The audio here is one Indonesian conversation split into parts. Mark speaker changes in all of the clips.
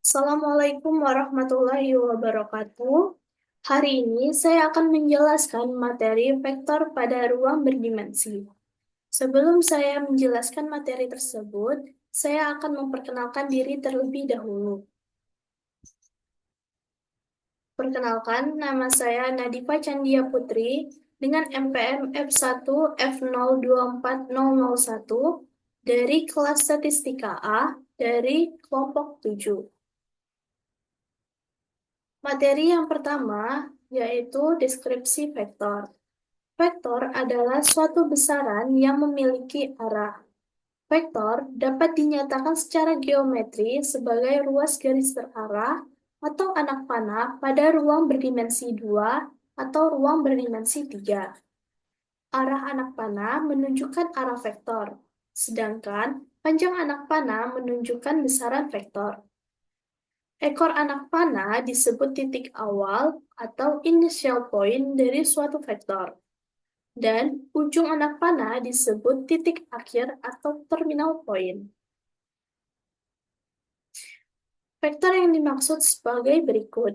Speaker 1: Assalamualaikum warahmatullahi wabarakatuh. Hari ini saya akan menjelaskan materi vektor pada ruang berdimensi. Sebelum saya menjelaskan materi tersebut, saya akan memperkenalkan diri terlebih dahulu. Perkenalkan, nama saya Nadifa Candia Putri dengan NPM F1F024001 dari kelas Statistika A dari kelompok 7. Materi yang pertama yaitu deskripsi vektor. Vektor adalah suatu besaran yang memiliki arah. Vektor dapat dinyatakan secara geometri sebagai ruas garis terarah atau anak panah pada ruang berdimensi 2 atau ruang berdimensi 3. Arah anak panah menunjukkan arah vektor, sedangkan panjang anak panah menunjukkan besaran vektor. Ekor anak panah disebut titik awal atau initial point dari suatu vektor, dan ujung anak panah disebut titik akhir atau terminal point. Vektor yang dimaksud sebagai berikut.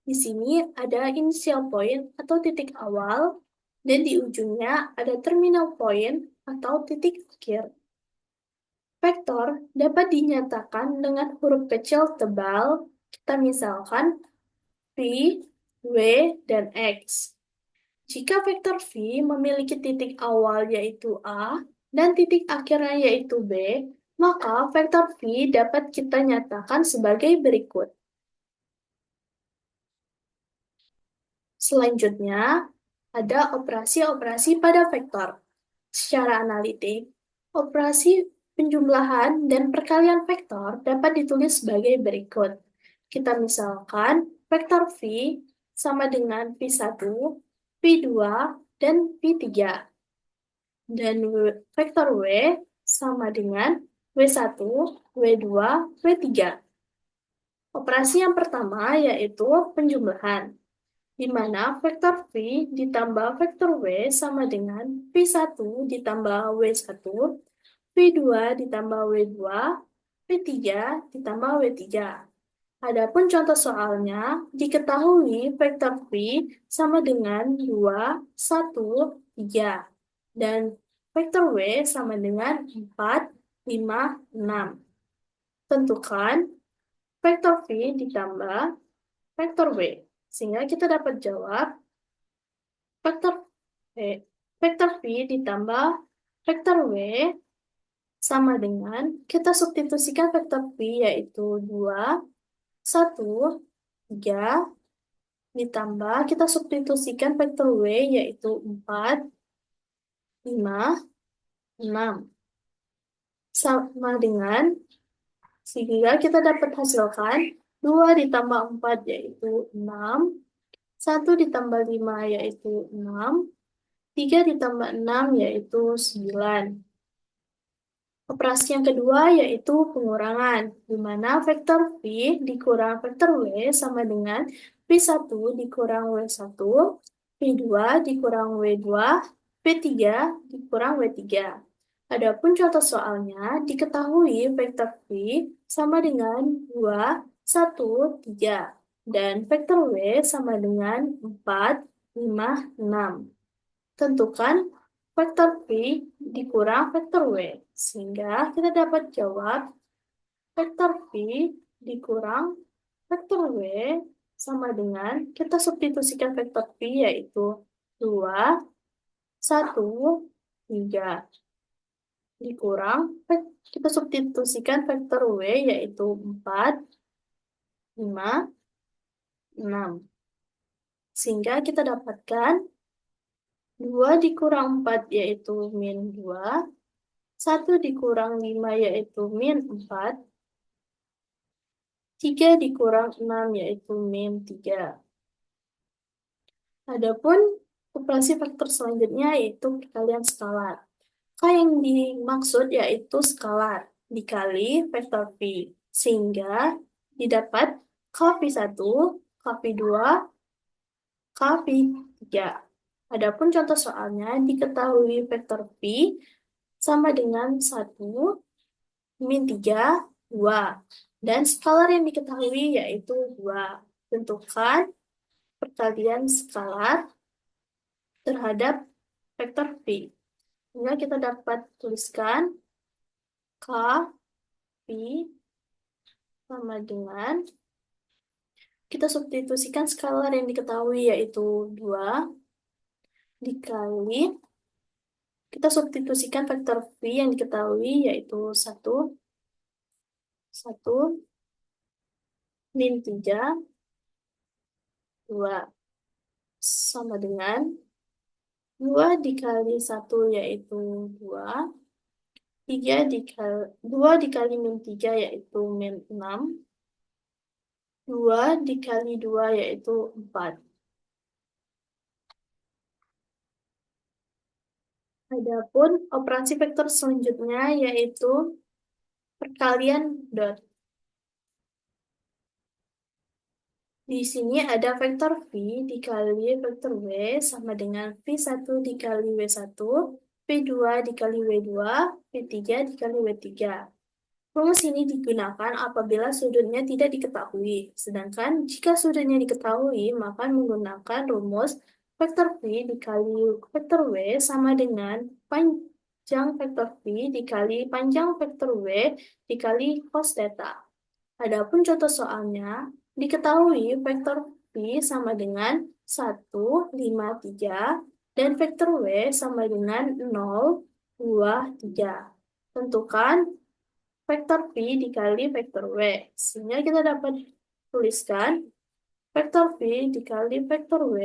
Speaker 1: Di sini ada initial point atau titik awal, dan di ujungnya ada terminal point atau titik akhir. Vektor dapat dinyatakan dengan huruf kecil tebal, kita misalkan V, W, dan X. Jika vektor V memiliki titik awal yaitu A dan titik akhirnya yaitu B, maka vektor V dapat kita nyatakan sebagai berikut. Selanjutnya, ada operasi-operasi pada vektor. Secara analitik, operasi penjumlahan dan perkalian vektor dapat ditulis sebagai berikut. Kita misalkan vektor V sama dengan V1, V2, dan V3. Dan vektor W sama dengan W1, W2, W3. Operasi yang pertama yaitu penjumlahan, di mana vektor V ditambah vektor W sama dengan V1 ditambah W1, V2 ditambah W2, V3 ditambah W3. Adapun contoh soalnya, diketahui vektor V sama dengan 2, 1, 3, dan vektor W sama dengan 4, 5, 6. Tentukan vektor V ditambah vektor W, sehingga kita dapat jawab vektor vektor V ditambah vektor W sama dengan, kita substitusikan vektor V yaitu 2, 1, 3, ditambah kita substitusikan vektor W yaitu 4, 5, 6. Sama dengan, sehingga kita dapat hasilkan 2 ditambah 4 yaitu 6, 1 ditambah 5 yaitu 6, 3 ditambah 6 yaitu 9. Operasi yang kedua yaitu pengurangan, di mana vektor V dikurang vektor W sama dengan V1 dikurang W1, V2 dikurang W2, V3 dikurang W3. Adapun contoh soalnya, diketahui vektor V sama dengan 2, 1, 3, dan vektor W sama dengan 4, 5, 6. Tentukan vektor V dikurang vektor W, sehingga kita dapat jawab vektor V dikurang vektor W sama dengan, kita substitusikan vektor V yaitu 2, 1, 3. Dikurang, kita substitusikan vektor W yaitu 4, 5, 6. Sehingga kita dapatkan 2 dikurang 4 yaitu min 2, 1 dikurang 5 yaitu min 4, 3 dikurang 6 yaitu min 3. Adapun operasi vektor selanjutnya yaitu perkalian skalar. K yang dimaksud yaitu skalar dikali vektor V, sehingga didapat KV1, KV2, KV3. Adapun contoh soalnya, diketahui vektor V sama dengan 1, min 3, 2. Dan skalar yang diketahui yaitu 2. Tentukan perkalian skalar terhadap vektor V. Sehingga kita dapat tuliskan K V sama dengan, kita substitusikan skalar yang diketahui yaitu 2 dikali, kita substitusikan vektor V yang diketahui yaitu 1 min 3, 2 sama dengan 2 dikali 1 yaitu 2, 2 dikali min 3 yaitu min 6, 2 dikali 2 yaitu 4. Adapun operasi vektor selanjutnya yaitu perkalian dot. Di sini ada vektor V dikali vektor W sama dengan V1 dikali W1, V2 dikali W2, V3 dikali W3. Rumus ini digunakan apabila sudutnya tidak diketahui. Sedangkan jika sudutnya diketahui, maka menggunakan rumus vektor V dikali vektor W sama dengan panjang vektor V dikali panjang vektor W dikali cos theta. Adapun contoh soalnya, diketahui vektor V sama dengan 1, 5, 3, dan vektor W sama dengan 0, 2, 3. Tentukan vektor V dikali vektor W. Sehingga kita dapat tuliskan vektor V dikali vektor W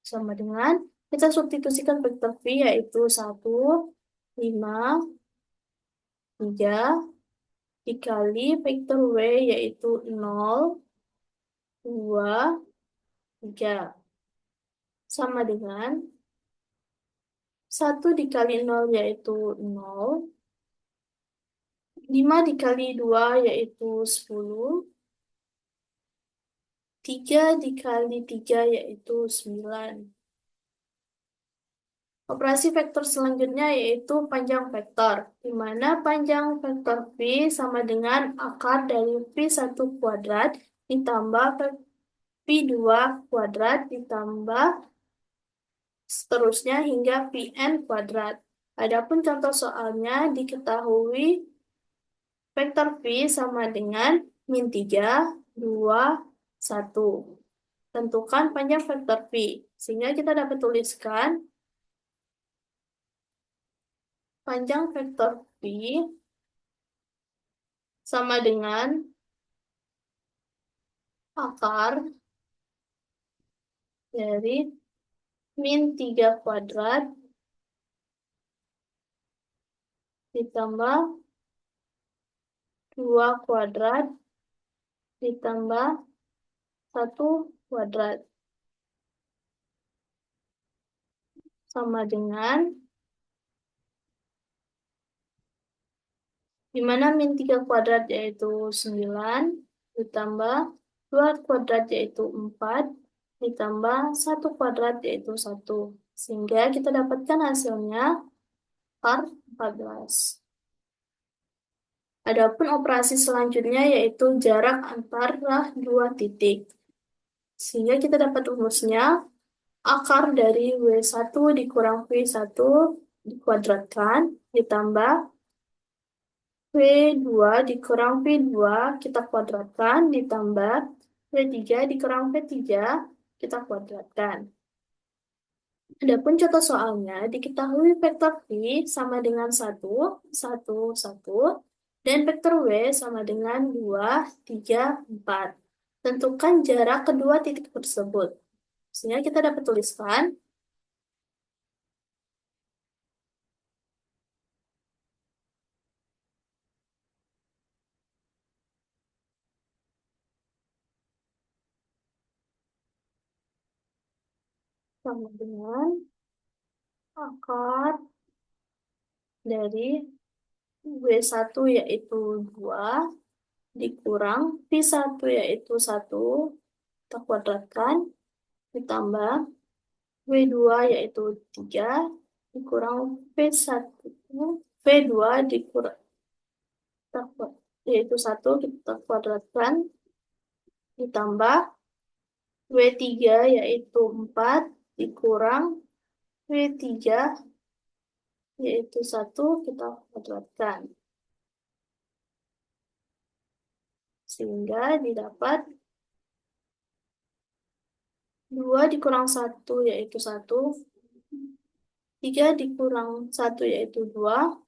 Speaker 1: sama dengan, kita substitusikan vektor V yaitu 1, 5, 3, dikali vektor W yaitu 0, 2, 3. Sama dengan 1 dikali 0 yaitu 0, 5 dikali 2 yaitu 10, 3 dikali 3 yaitu 9. Operasi vektor selanjutnya yaitu panjang vektor, di mana panjang vektor V sama dengan akar dari V1 kuadrat ditambah V2 kuadrat ditambah seterusnya hingga Vn kuadrat. Adapun contoh soalnya diketahui vektor V sama dengan min 3, 2, 1. Tentukan panjang vektor V. Sehingga kita dapat tuliskan panjang vektor V sama dengan akar dari min 3 kuadrat ditambah 2 kuadrat ditambah 1 kuadrat sama dengan, di mana min 3 kuadrat yaitu 9 ditambah 2 kuadrat yaitu 4 ditambah 1 kuadrat yaitu 1. Sehingga kita dapatkan hasilnya akar 14. Adapun operasi selanjutnya yaitu jarak antara dua titik. Sehingga kita dapat rumusnya akar dari W1 dikurang V1 dikuadratkan ditambah V2 dikurang V2 kita kuadratkan ditambah V3 dikurang V3 kita kuadratkan. Adapun contoh soalnya diketahui vektor V sama dengan 1, 1, 1, dan vektor W sama dengan 2, 3, 4. Tentukan jarak kedua titik tersebut. Sehingga kita dapat tuliskan sama dengan akar dari W1 yaitu 2 dikurang V1 yaitu 1 kita kuadratkan ditambah W2 yaitu 3 dikurang V1 V2 dikurang yaitu 1 kita kuadratkan, ditambah W3 yaitu 4, dikurang W3 yaitu 1 kita kuadratkan. Sehingga didapat 2 dikurang 1 yaitu 1, 3 dikurang 1 yaitu 2,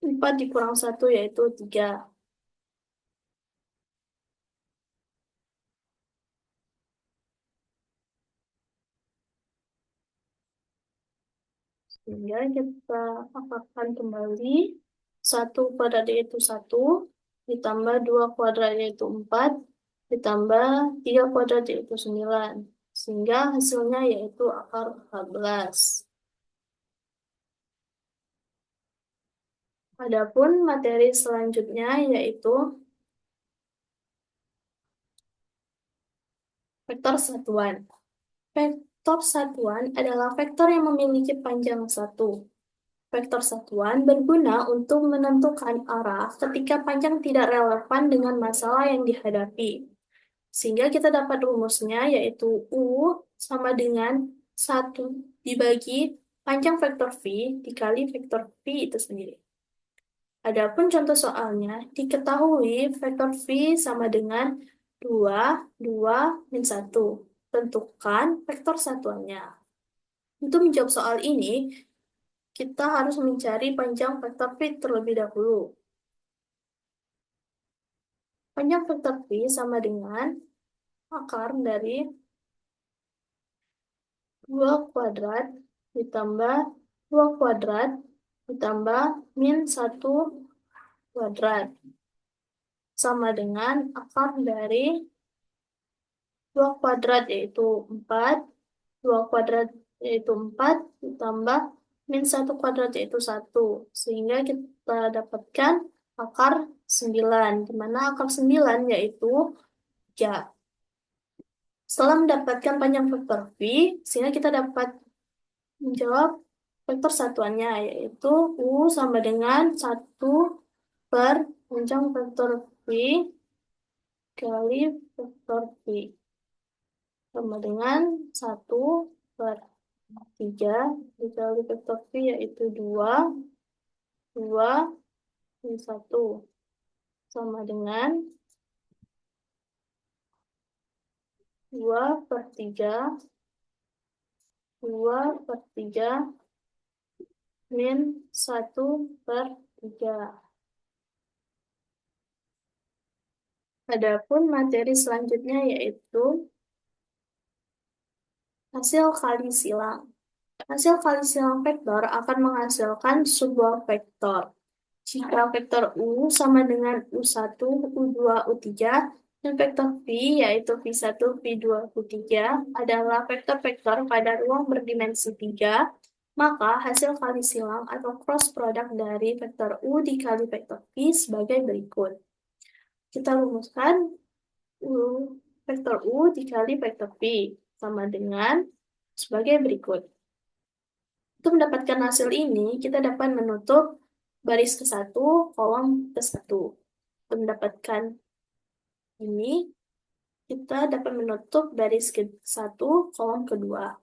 Speaker 1: 4 dikurang 1 yaitu 3. Sehingga kita akan kembali 1 kuadrat yaitu 1, ditambah 2 kuadrat yaitu 4, ditambah 3 kuadrat yaitu 9. Sehingga hasilnya yaitu akar 14. Adapun materi selanjutnya yaitu vektor satuan. Vektor satuan adalah vektor yang memiliki panjang 1. Vektor satuan berguna untuk menentukan arah ketika panjang tidak relevan dengan masalah yang dihadapi. Sehingga kita dapat rumusnya yaitu U sama dengan 1 dibagi panjang vektor V dikali vektor V itu sendiri. Adapun contoh soalnya, diketahui vektor V sama dengan 2, 2, min 1. Tentukan vektor satuannya. Untuk menjawab soal ini, kita harus mencari panjang vektor V terlebih dahulu. Panjang vektor V sama dengan akar dari 2 kuadrat ditambah 2 kuadrat ditambah min 1 kuadrat. Sama dengan akar dari 2 kuadrat yaitu 4, 2 kuadrat yaitu 4, ditambah min 1 kuadrat yaitu 1. Sehingga kita dapatkan akar 9, di mana akar 9 yaitu 3. Setelah mendapatkan panjang vektor V, sehingga kita dapat menjawab vektor satuannya, yaitu U sama dengan 1 per panjang vektor V kali vektor V. Sama dengan 1 per 3 dikali vektor V yaitu 2, 2, dan 1. Sama dengan 2 per 3, 2 per 3, min 1 per 3. Adapun materi selanjutnya yaitu hasil kali silang. Hasil kali silang vektor akan menghasilkan sebuah vektor. Jika vektor U sama dengan U1, U2, U3, dan vektor V yaitu V1, V2, V3 adalah vektor-vektor pada ruang berdimensi 3, maka hasil kali silang atau cross product dari vektor U dikali vektor V sebagai berikut. Kita rumuskan vektor U dikali vektor V sama dengan sebagai berikut. Untuk mendapatkan hasil ini, kita dapat menutup baris ke-1, kolom ke-1. Untuk mendapatkan ini, kita dapat menutup baris ke-1, kolom kedua.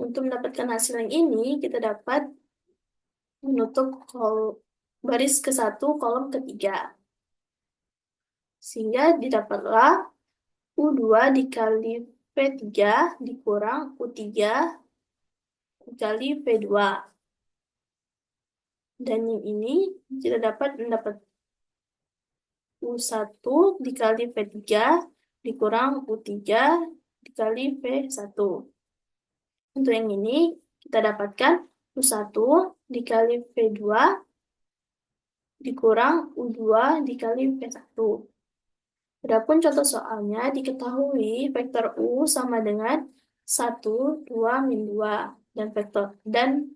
Speaker 1: Untuk mendapatkan hasil yang ini, kita dapat menutup baris ke-1, kolom ketiga. Sehingga didapatlah U2 dikali P3 dikurang U3 dikali P2. Dan yang ini kita dapat mendapat U1 dikali P3 dikurang U3 dikali P1. Untuk yang ini kita dapatkan U1 dikali P2 dikurang U2 dikali P1. Adapun contoh soalnya diketahui vektor U sama dengan 1, 2, min 2. Dan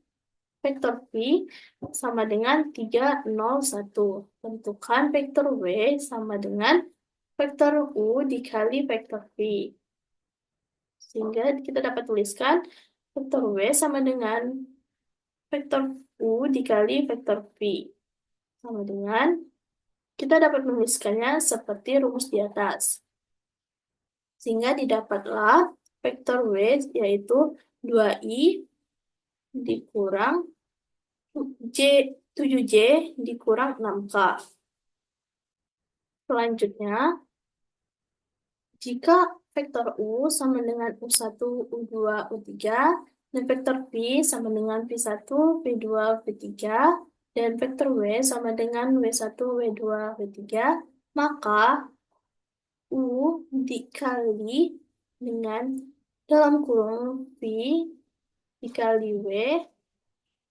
Speaker 1: vektor V sama dengan 3, 0, 1. Tentukan vektor W sama dengan vektor U dikali vektor V. Sehingga kita dapat tuliskan vektor W sama dengan vektor U dikali vektor V. Sama dengan Kita dapat menuliskannya seperti rumus di atas. Sehingga didapatlah vektor W yaitu 2i dikurang J 7J dikurang 6K. Selanjutnya, jika vektor U sama dengan U1, U2, U3, dan vektor V sama dengan V1, V2, V3, dan vektor W sama dengan W1, W2, W3, maka U dikali dengan dalam kurung V dikali W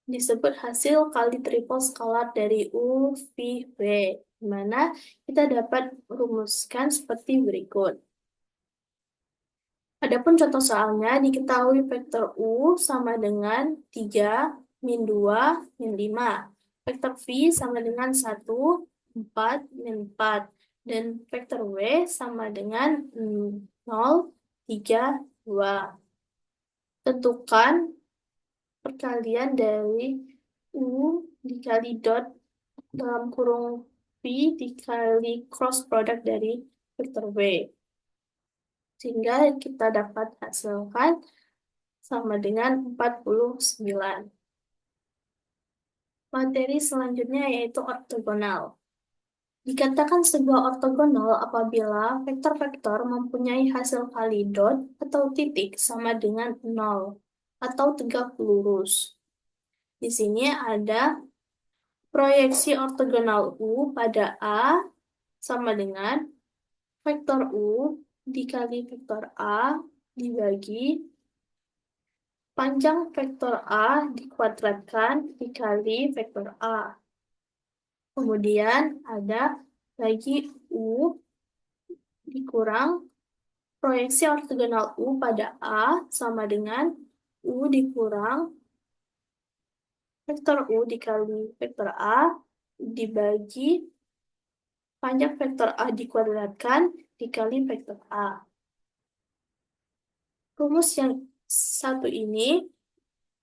Speaker 1: disebut hasil kali triple skalar dari U, V, W, di mana kita dapat merumuskan seperti berikut. Adapun contoh soalnya diketahui vektor U sama dengan 3, min 2, min 5. Vektor V sama dengan 1, 4, min 4. Dan vektor W sama dengan 0, 3, 2. Tentukan perkalian dari U dikali dot dalam kurung V dikali cross product dari vektor W. Sehingga kita dapat hasilkan sama dengan 49. Materi selanjutnya yaitu ortogonal. Dikatakan sebuah ortogonal apabila vektor-vektor mempunyai hasil kali dot atau titik sama dengan 0 atau tegak lurus. Di sini ada proyeksi ortogonal U pada A sama dengan vektor U dikali vektor A dibagi panjang vektor A dikuadratkan dikali vektor A. Kemudian ada lagi U dikurang proyeksi ortogonal U pada A sama dengan U dikurang vektor U dikali vektor A dibagi panjang vektor A dikuadratkan dikali vektor A. Rumus yang satu ini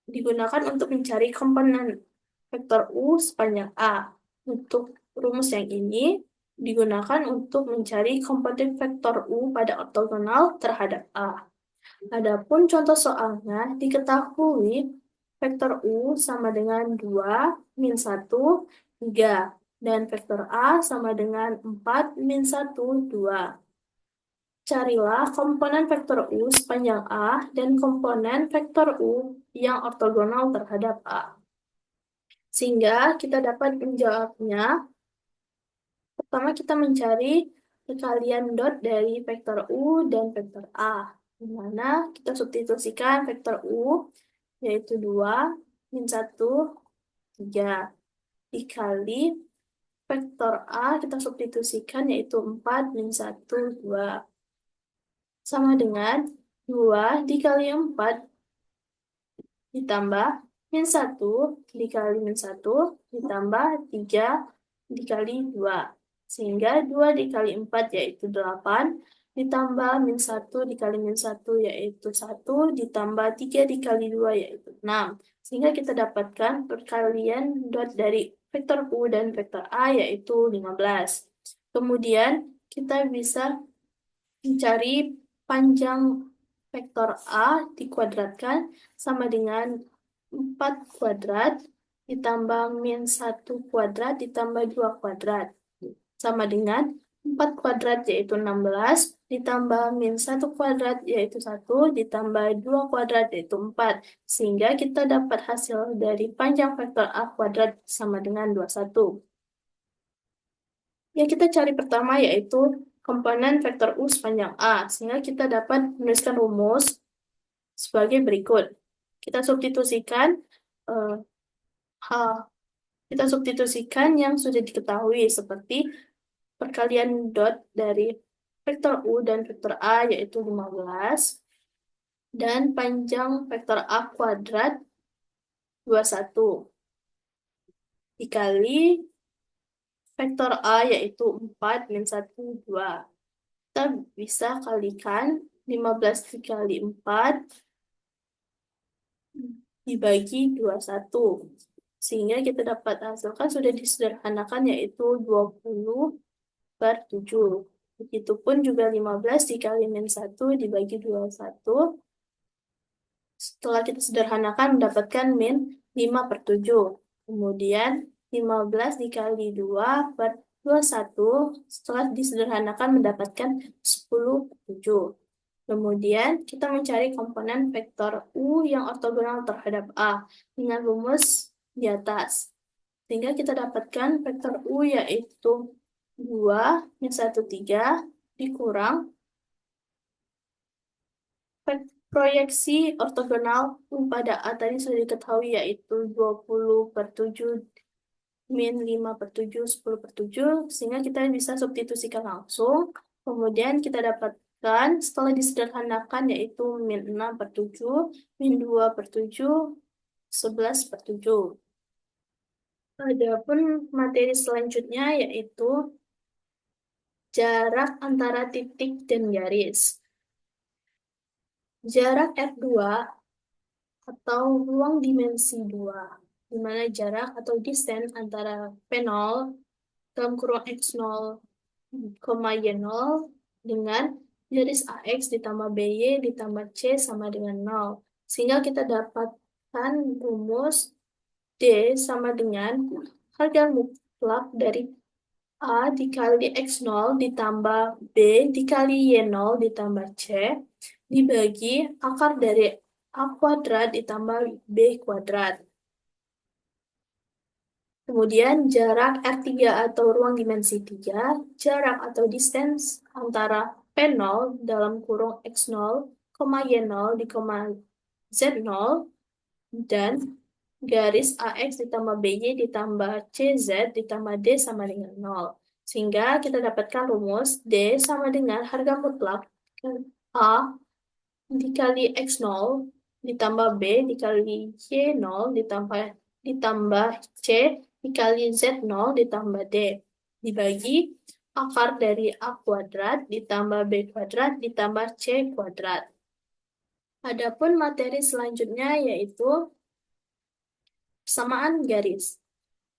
Speaker 1: digunakan untuk mencari komponen vektor U sepanjang A. Untuk rumus yang ini digunakan untuk mencari komponen vektor U pada ortogonal terhadap A. Adapun contoh soalnya diketahui vektor U sama dengan 2, min 1, 3. Dan vektor A sama dengan 4, min 1, 2. Carilah komponen vektor U sepanjang A dan komponen vektor U yang ortogonal terhadap A. Sehingga kita dapat menjawabnya. Pertama kita mencari perkalian dot dari vektor U dan vektor A. Di mana kita substitusikan vektor U yaitu 2, min 1, 3. Dikali vektor A kita substitusikan yaitu 4, min 1, 2. Sama dengan 2 dikali 4 ditambah min 1 dikali min 1 ditambah 3 dikali 2. Sehingga 2 dikali 4 yaitu 8 ditambah min 1 dikali min 1 yaitu 1 ditambah 3 dikali 2 yaitu 6. Sehingga kita dapatkan perkalian dot dari vektor U dan vektor A yaitu 15. Kemudian kita bisa mencari panjang vektor A dikuadratkan sama dengan 4 kuadrat ditambah min 1 kuadrat ditambah 2 kuadrat. Sama dengan 4 kuadrat yaitu 16 ditambah min 1 kuadrat yaitu 1 ditambah 2 kuadrat yaitu 4. Sehingga kita dapat hasil dari panjang vektor A kuadrat sama dengan 21. Yang kita cari pertama yaitu komponen vektor U sepanjang A, sehingga kita dapat menuliskan rumus sebagai berikut. Kita substitusikan kita substitusikan yang sudah diketahui seperti perkalian dot dari vektor U dan vektor A yaitu 15 dan panjang vektor A kuadrat 21 dikali vektor A yaitu 4 min 1, 2. Kita bisa kalikan 15 dikali 4 dibagi 21. Sehingga kita dapat hasilkan sudah disederhanakan yaitu 20/7. Begitupun juga 15 dikali min 1 dibagi 21. Setelah kita sederhanakan mendapatkan min 5/7. Kemudian 15 dikali 2/21. Setelah disederhanakan mendapatkan 10/7. Kemudian kita mencari komponen vektor U yang ortogonal terhadap A dengan rumus di atas. Sehingga kita dapatkan vektor U yaitu 2 min 1, 3 dikurang proyeksi ortogonal U pada A tadi sudah diketahui yaitu 20/7 min 5/7, 10/7, sehingga kita bisa substitusikan langsung. Kemudian kita dapatkan setelah disederhanakan yaitu min 6/7, min 2/7, 11/7. Adapun materi selanjutnya yaitu jarak antara titik dan garis. Jarak R2 atau ruang dimensi 2, di mana jarak atau distance antara P0 dalam kurung X0, Y0 dengan garis AX ditambah BY ditambah C sama dengan 0. Sehingga kita dapatkan rumus D sama dengan harga mutlak dari A dikali X0 ditambah B dikali Y0 ditambah C dibagi akar dari A kuadrat ditambah B kuadrat. Kemudian jarak R3 atau ruang dimensi 3, jarak atau distance antara P0 dalam kurung X0, Y0 di Z0, dan garis AX ditambah BY ditambah CZ ditambah D sama dengan 0. Sehingga kita dapatkan rumus D sama dengan harga mutlak A dikali X0 ditambah B dikali Y0 ditambah C dikali Z0 ditambah D dibagi akar dari A kuadrat ditambah B kuadrat ditambah C kuadrat. Adapun materi selanjutnya yaitu persamaan garis.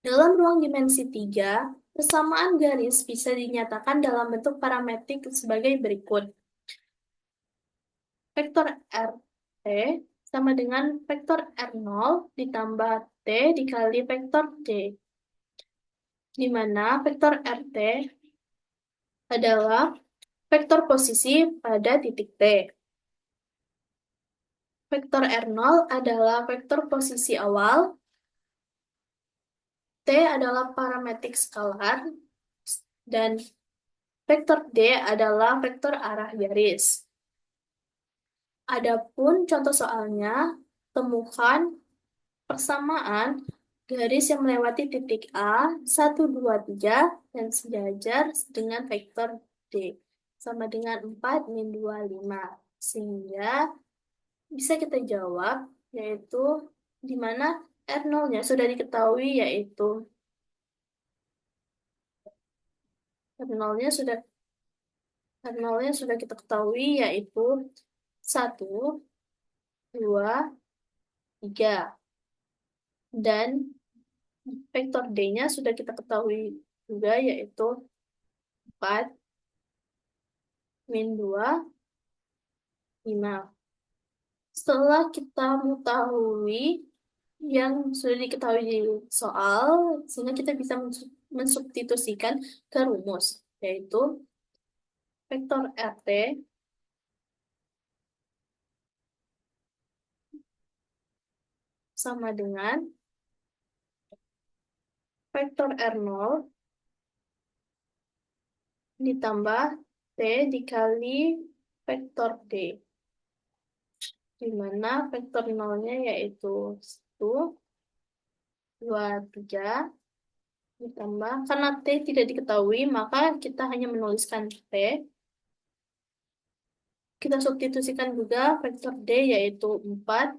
Speaker 1: Dalam ruang dimensi 3, persamaan garis bisa dinyatakan dalam bentuk parametrik sebagai berikut. Vektor RT sama dengan vektor R0 ditambah T dikali vektor D, di mana vektor RT adalah vektor posisi pada titik T. Vektor R0 adalah vektor posisi awal, T adalah parametrik skalar, dan vektor D adalah vektor arah garis. Adapun contoh soalnya, temukan persamaan garis yang melewati titik A, 1, 2, 3, dan sejajar dengan vektor D, sama dengan 4, min 2, 5. Sehingga bisa kita jawab, yaitu di mana R0-nya sudah diketahui, yaitu R0-nya sudah R0-nya sudah kita ketahui, yaitu 1, 2, 3. Dan vektor D-nya sudah kita ketahui juga, yaitu 4, min 2, 5. Setelah kita mengetahui yang sudah diketahui di soal, sehingga kita bisa mensubstitusikan ke rumus, yaitu vektor RT sama dengan vektor R0 ditambah T dikali vektor D, di mana vektor 0-nya yaitu 1, 2, 3, ditambah, karena T tidak diketahui, maka kita hanya menuliskan T. Kita substitusikan juga vektor D yaitu 4,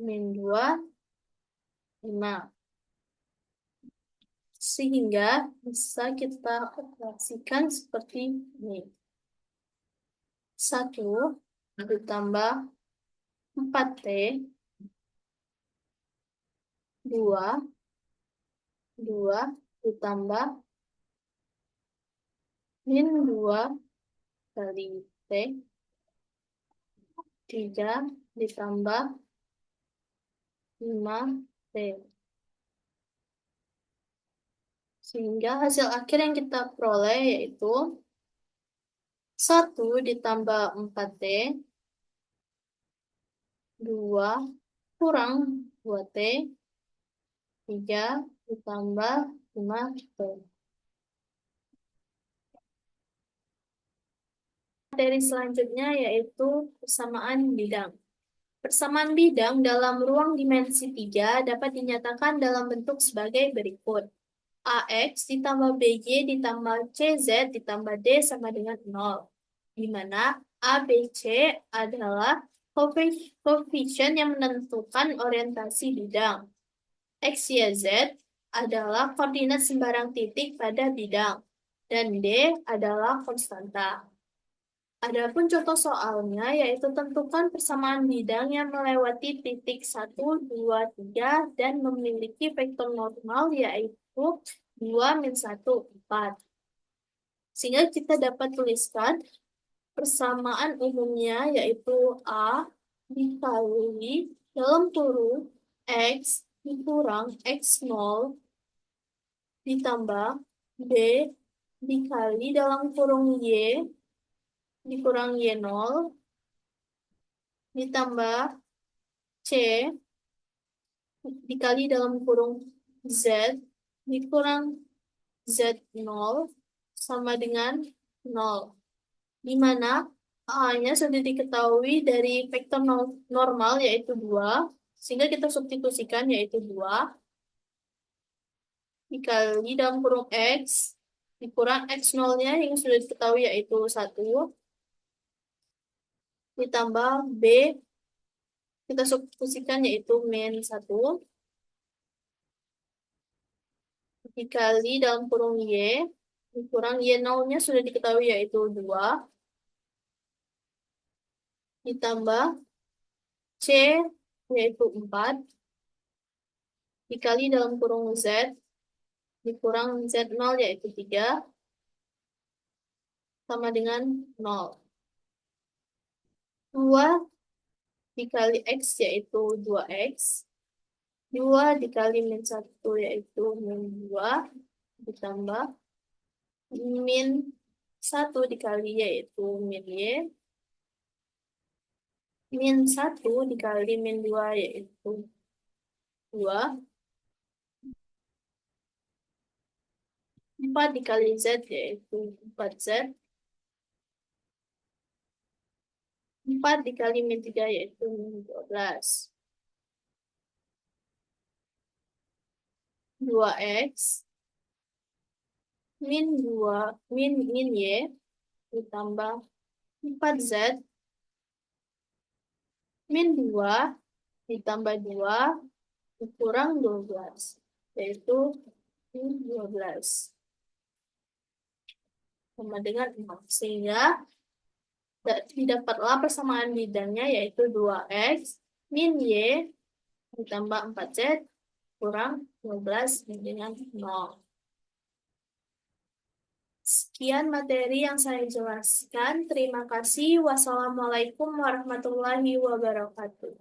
Speaker 1: min 2, 5. Sehingga bisa kita operasikan seperti ini. 1 ditambah 4T 2, 2 ditambah min 2 kali T, 3 ditambah 5T. Sehingga hasil akhir yang kita peroleh yaitu 1 ditambah 4T, 2 kurang 2T, 3 ditambah 5T. Materi selanjutnya yaitu persamaan bidang. Persamaan bidang dalam ruang dimensi 3 dapat dinyatakan dalam bentuk sebagai berikut. AX ditambah BY ditambah CZ ditambah D sama dengan 0. Di mana ABC adalah koefisien yang menentukan orientasi bidang. X, Y, Z adalah koordinat sembarang titik pada bidang. Dan D adalah konstanta. Adapun contoh soalnya yaitu tentukan persamaan bidang yang melewati titik 1, 2, 3 dan memiliki vektor normal yaitu 2, min 1, 4. Sehingga kita dapat tuliskan persamaan umumnya yaitu A dikali dalam kurung X dikurang X0 ditambah B dikali dalam kurung Y dikurang Y0 ditambah C dikali dalam kurung Z dikurang Z0 sama dengan 0. Di mana A-nya sudah diketahui dari vektor normal yaitu 2, sehingga kita substitusikan yaitu 2 dikali dalam kurung X dikurang X0-nya yang sudah diketahui yaitu 1 ditambah B kita substitusikan yaitu min 1 dikali dalam kurung Y dikurang Y0-nya sudah diketahui yaitu 2 ditambah C yaitu 4 dikali dalam kurung Z dikurang Z0 yaitu 3 sama dengan 0. 2 dikali X yaitu 2X. 2 dikali min 1 yaitu min 2 ditambah min 1 dikali yaitu min Y. Min 1 dikali min 2 yaitu 2. 4 dikali Z yaitu 4Z. 4 dikali min 3 yaitu min 12. 2X min 2 min Y ditambah 4Z min 2 ditambah 2 dikurang 12 yaitu min 12 sama dengan 6. Sehingga didapatlah persamaan bidangnya yaitu 2X min Y ditambah 4Z kurang 12 dengan 0. Sekian materi yang saya jelaskan. Terima kasih. Wassalamualaikum warahmatullahi wabarakatuh.